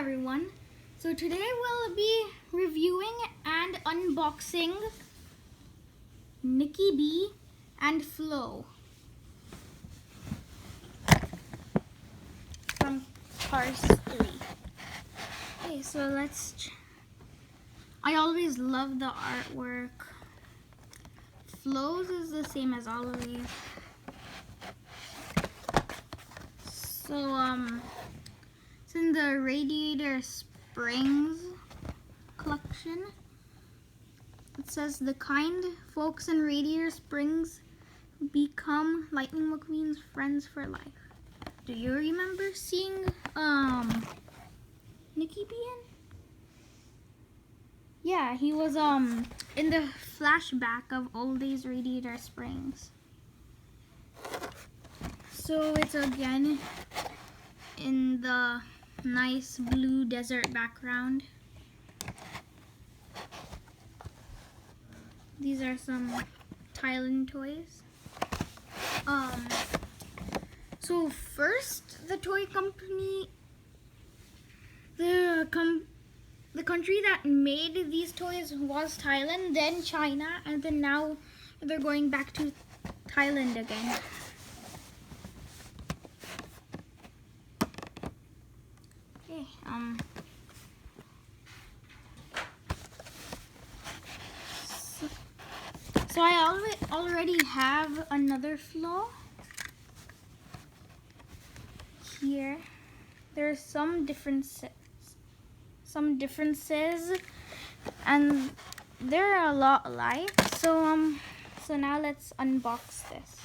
everyone. So today we'll be reviewing and unboxing Nicky B and Flo from Cars 3. Okay, so I always love the artwork. Flo's is the same as always. So it's in the Radiator Springs collection. It says the kind folks in Radiator Springs become Lightning McQueen's friends for life. Do you remember seeing Nicky B in? Yeah, he was in the flashback of Old Days Radiator Springs. So it's again in the nice blue desert background. These are some Thailand toys. So first, the toy company, the country that made these toys was Thailand, then China, and then now they're going back to Thailand again. Okay, so I already have another Flo here. There's some differences, and they're a lot alike. So now let's unbox this.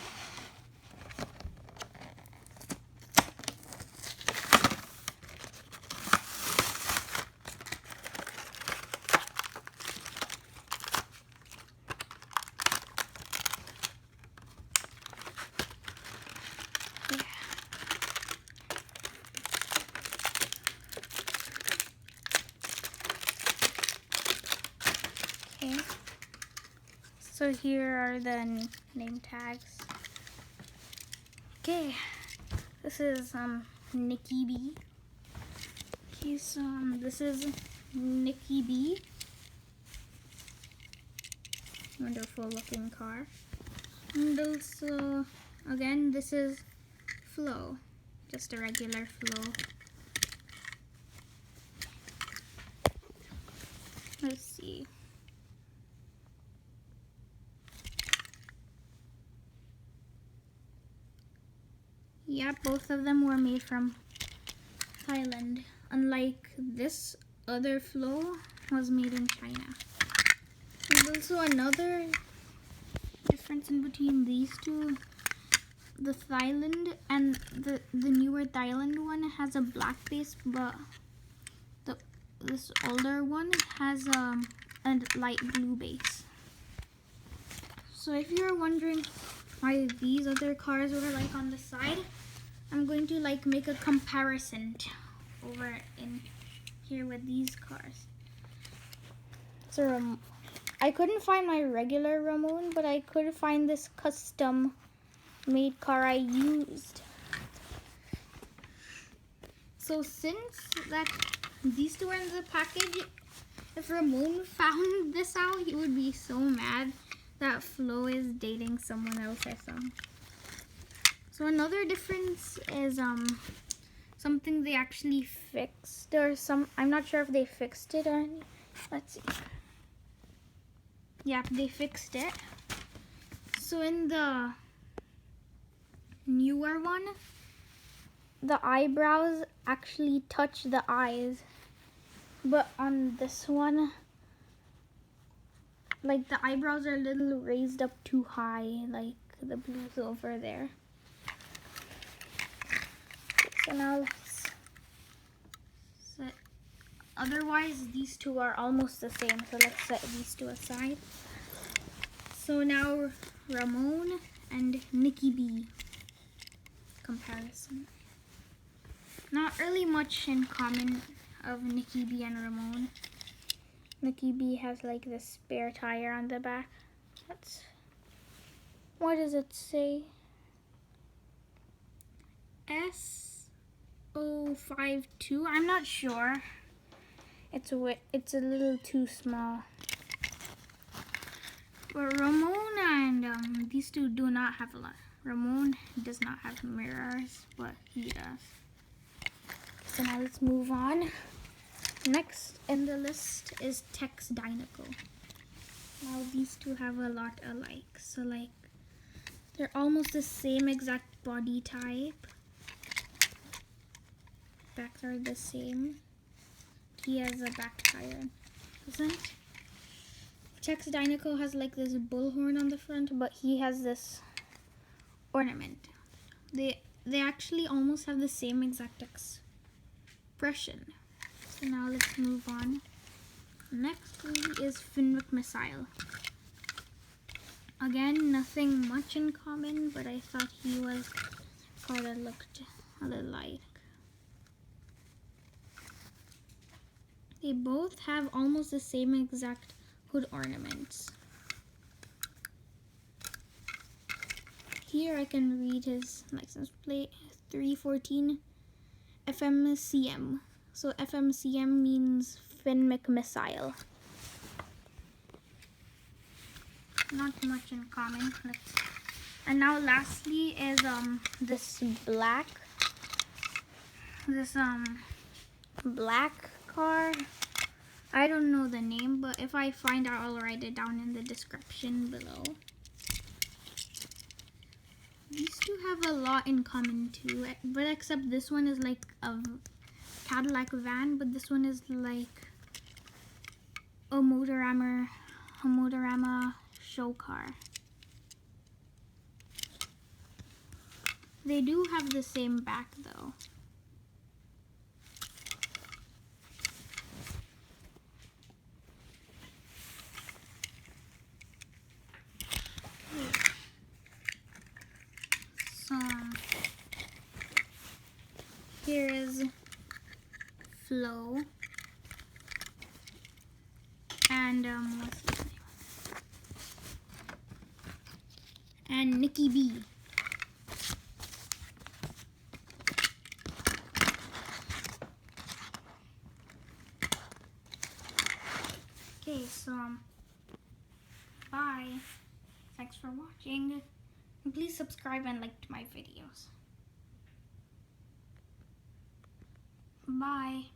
Okay, so here are the name tags. Okay, this is Nicky B. Okay, so this is Nicky B. Wonderful looking car. And also, again, this is Flo, just a regular Flo. Let's see. Yeah, both of them were made from Thailand, unlike this other Flo was made in China. There's also another difference in between these two. The Thailand and the newer Thailand one has a black base, but this older one has a light blue base. So if you're wondering why these other cars were like on the side, I'm going to make a comparison over in here with these cars. So I couldn't find my regular Ramon, but I could find this custom made car I used. So since that these two are in the package, if Ramon found this out, he would be so mad that Flo is dating someone else or something. So another difference is something they actually fixed, or I'm not sure if they fixed it or any. Let's see. Yeah, they fixed it. So in the newer one, the eyebrows actually touch the eyes, but on this one, the eyebrows are a little raised up too high, like the blues over there. So now let's set. Otherwise, these two are almost the same, so let's set these two aside. So now Ramon and Nicky B comparison. Not really much in common of Nicky B and Ramon. Nicky B has this spare tire on the back. What does it say? 052. I'm not sure. It's a little too small. But Ramon and these two do not have a lot. Ramon does not have mirrors, but he does. So now let's move on. Next in the list is Tex Dynaco. Now these two have a lot alike. So like they're almost the same exact body type. Backs are the same. He has a back tire, doesn't? Tex Dynaco has like this bullhorn on the front, but he has this ornament. They actually almost have the same exact expression. So now let's move on. Next is Fenwick Missile. Again, nothing much in common, but I thought he was kind of looked a little like. They both have almost the same exact hood ornaments. Here I can read his license plate, 314 FMCM. So FMCM means Fenwick Missile. Not much in common. And now lastly is this black car. I don't know the name, but if I find out, I'll write it down in the description below. These two have a lot in common too, but except this one is like a Cadillac van, but this one is like a Motorama show car. They do have the same back though. So here is Flo and what's his name? And Nicky B. Okay, so bye. Thanks for watching. And please subscribe and like my videos. Bye.